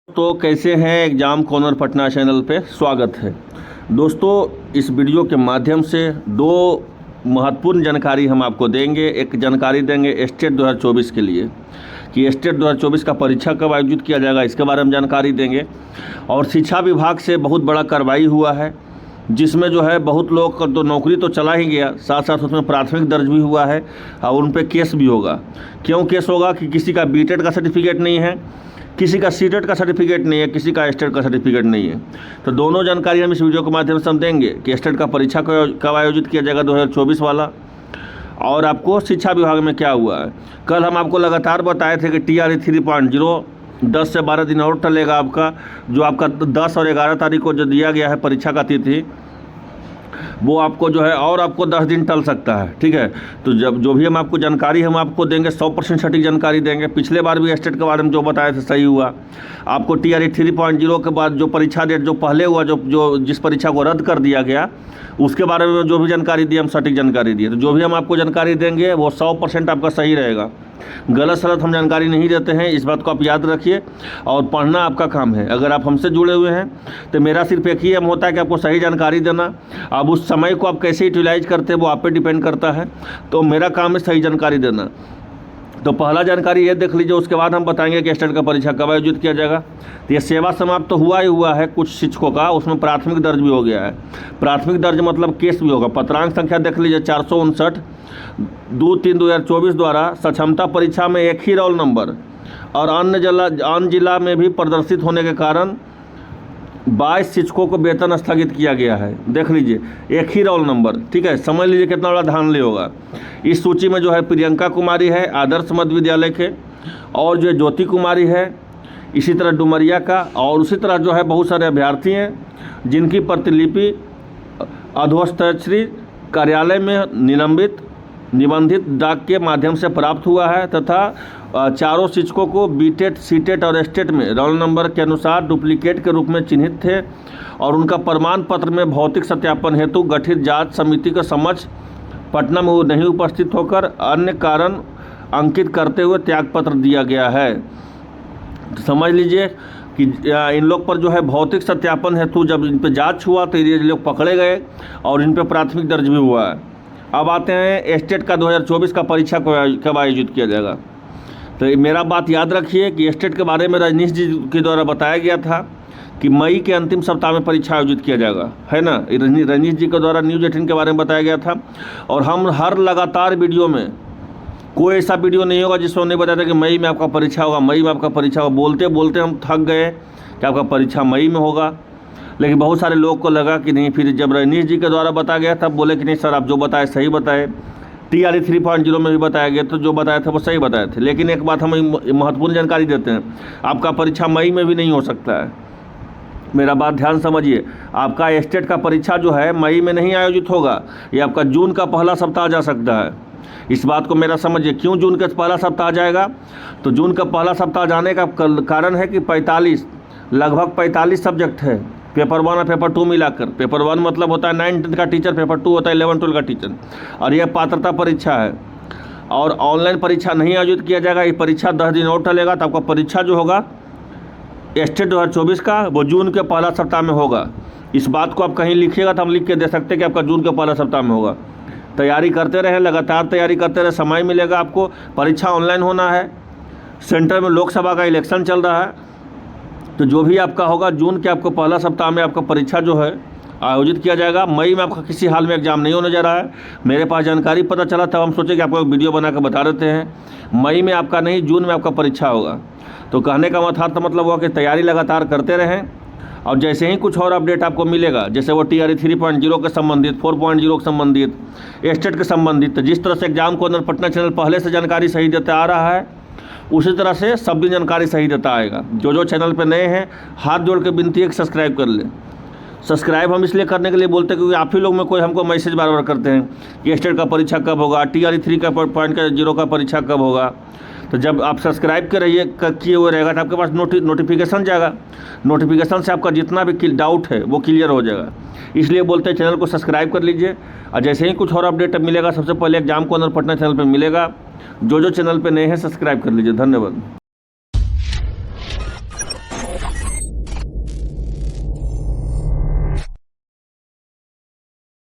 तो कैसे हैं एग्ज़ाम कॉर्नर पटना चैनल पे स्वागत है। दोस्तों, इस वीडियो के माध्यम से दो महत्वपूर्ण जानकारी हम आपको देंगे। एक जानकारी देंगे स्टेट 2024 के लिए कि स्टेट 2024 का परीक्षा कब आयोजित किया जाएगा, इसके बारे में जानकारी देंगे। और शिक्षा विभाग से बहुत बड़ा कार्रवाई हुआ है, जिसमें जो है बहुत लोग का तो नौकरी तो चला ही गया, साथ साथ उसमें प्राथमिक दर्ज भी हुआ है और उन पर केस भी होगा। क्यों केस होगा कि किसी का बीटेड का सर्टिफिकेट नहीं है, किसी का सीटेट का सर्टिफिकेट नहीं है, किसी का स्टेट का सर्टिफिकेट नहीं है। तो दोनों जानकारी हम इस वीडियो के माध्यम से हम देंगे कि स्टेट का परीक्षा कब आयोजित किया जाएगा 2024 वाला, और आपको शिक्षा विभाग में क्या हुआ है। कल हम आपको लगातार बताए थे कि TRE 3.0 10 से 12 दिन और टलेगा आपका, जो आपका 10 और 11 तारीख को जो दिया गया है परीक्षा का तिथि, वो आपको जो है और आपको 10 दिन टल सकता है। ठीक है, तो जब जो भी हम आपको जानकारी हम आपको देंगे 100% सटीक जानकारी देंगे। पिछले बार भी स्टेट के बारे में जो बताए थे सही हुआ। आपको TRE 3.0 के बाद जो परीक्षा डेट जो पहले हुआ, जो जिस परीक्षा को रद्द कर दिया गया, उसके बारे में जो भी जानकारी दी हम सटीक जानकारी दिए। तो जो भी हम आपको जानकारी देंगे वो 100% आपका सही रहेगा। गलत सलत हम जानकारी नहीं देते हैं, इस बात को आप याद रखिए। और पढ़ना आपका काम है। अगर आप हमसे जुड़े हुए हैं तो मेरा सिर्फ एक ही एम होता है कि आपको सही जानकारी देना। अब उस समय को आप कैसे यूटिलाइज करते हैं वो आप पे डिपेंड करता है। तो मेरा काम है सही जानकारी देना। तो पहला जानकारी ये देख लीजिए, उसके बाद हम बताएंगे कि स्टेट का परीक्षा कब आयोजित किया जाएगा। तो ये सेवा समाप्त तो हुआ ही हुआ है कुछ शिक्षकों का, उसमें प्राथमिक दर्ज भी हो गया है। प्राथमिक दर्ज मतलब केस भी होगा। पत्रांक संख्या देख लीजिए 459 2/3/2024 द्वारा सक्षमता परीक्षा में एक ही रोल नंबर और अन्य जिला में भी प्रदर्शित होने के कारण 22 शिक्षकों को वेतन स्थगित किया गया है। देख लीजिए, एक ही रोल नंबर। ठीक है, समझ लीजिए कितना बड़ा धांधली होगा। इस सूची में जो है प्रियंका कुमारी है आदर्श मध्य विद्यालय के, और जो ज्योति कुमारी है, इसी तरह डुमरिया का, और उसी तरह जो है बहुत सारे अभ्यर्थी हैं जिनकी प्रतिलिपि अधोस्तरीय कार्यालय में निबंधित डाक के माध्यम से प्राप्त हुआ है, तथा चारों शिक्षकों को बीटेट, सीटेट और स्टेट में रोल नंबर के अनुसार डुप्लीकेट के रूप में चिन्हित थे, और उनका प्रमाण पत्र में भौतिक सत्यापन हेतु गठित जांच समिति के समक्ष पटना में नहीं उपस्थित होकर अन्य कारण अंकित करते हुए त्यागपत्र दिया गया है। तो समझ लीजिए कि इन लोग पर जो है भौतिक सत्यापन हेतु जब इन पर जाँच हुआ तो ये लोग पकड़े गए और इन पर प्राथमिक दर्ज भी हुआ है। अब आते हैं स्टेट का 2024 का परीक्षा कब आयोजित किया जाएगा। तो मेरा बात याद रखिए कि स्टेट के बारे में रजनीश जी के द्वारा बताया गया था कि मई के अंतिम सप्ताह में परीक्षा आयोजित किया जाएगा, है ना। रजनीश जी के द्वारा न्यूज़ 18 के बारे में बताया गया था। और हम हर लगातार वीडियो में कोई ऐसा वीडियो नहीं होगा जिसमें उन्हें बताया था कि मई में आपका परीक्षा होगा, मई में आपका परीक्षा होगा। बोलते बोलते हम थक गए कि आपका परीक्षा मई में होगा, लेकिन बहुत सारे लोग को लगा कि नहीं। फिर जब रजनीश जी के द्वारा बताया गया तब बोले कि नहीं सर, आप जो बताए सही बताए। TRE 3.0 में भी बताया गया तो जो बताए थे वो सही बताए थे। लेकिन एक बात हम महत्वपूर्ण जानकारी देते हैं, आपका परीक्षा मई में भी नहीं हो सकता है। मेरा बात ध्यान समझिए, आपका स्टेट का परीक्षा जो है मई में नहीं आयोजित होगा, ये आपका जून का पहला सप्ताह जा सकता है। इस बात को मेरा समझिए। क्यों जून का पहला सप्ताह जाएगा? तो जून का पहला सप्ताह जाने का कारण है कि लगभग 45 सब्जेक्ट है, पेपर 1 और पेपर 2 मिलाकर। पेपर 1 मतलब होता है 9-10 का टीचर, पेपर 2 होता है 11-12 का टीचर, और यह पात्रता परीक्षा है। और ऑनलाइन परीक्षा नहीं आयोजित किया जाएगा। ये परीक्षा 10 दिन और टलेगा। तो आपका परीक्षा जो होगा स्टेट 2024 का वो जून के पहला सप्ताह में होगा। इस बात को आप कहीं लिखिएगा तो हम लिख के दे सकते हैं कि आपका जून के पहला सप्ताह में होगा। तैयारी करते रहें, लगातार तैयारी करते रहें, समय मिलेगा आपको। परीक्षा ऑनलाइन होना है, सेंटर में लोकसभा का इलेक्शन चल रहा है। तो जो भी आपका होगा जून के आपको पहला सप्ताह में आपका परीक्षा जो है आयोजित किया जाएगा। मई में आपका किसी हाल में एग्जाम नहीं होने जा रहा है। मेरे पास जानकारी पता चला तब हम सोचे कि आपको एक वीडियो बना कर बता देते हैं। मई में आपका नहीं, जून में आपका परीक्षा होगा। तो कहने का मतलब हुआ कि तैयारी लगातार करते रहें, और जैसे ही कुछ और अपडेट आपको मिलेगा, जैसे वो TRE 3.0 के संबंधित, 4.0 के संबंधित, स्टेट के संबंधित, जिस तरह से एग्जाम कॉर्नर पटना चैनल पहले से जानकारी सही देता आ रहा है, उसी तरह से सब भी जानकारी सही देता आएगा। जो चैनल पे नए हैं, हाथ जोड़ के विनती है कि सब्सक्राइब कर लें। सब्सक्राइब हम इसलिए करने के लिए बोलते हैं क्योंकि आप ही लोग में कोई हमको मैसेज बार बार करते हैं कि स्टेट का परीक्षा कब होगा, TRE 3.0 का परीक्षा कब होगा। तो जब आप सब्सक्राइब किए हुए रहेगा तो आपके पास नोटिफिकेशन जाएगा। नोटिफिकेशन से आपका जितना भी डाउट है वो क्लियर हो जाएगा। इसलिए बोलते हैं चैनल को सब्सक्राइब कर लीजिए, और जैसे ही कुछ और अपडेट मिलेगा सबसे पहले एग्जाम कॉर्नर पटना चैनल पर मिलेगा। जो चैनल पे नए हैं सब्सक्राइब कर लीजिए। धन्यवाद।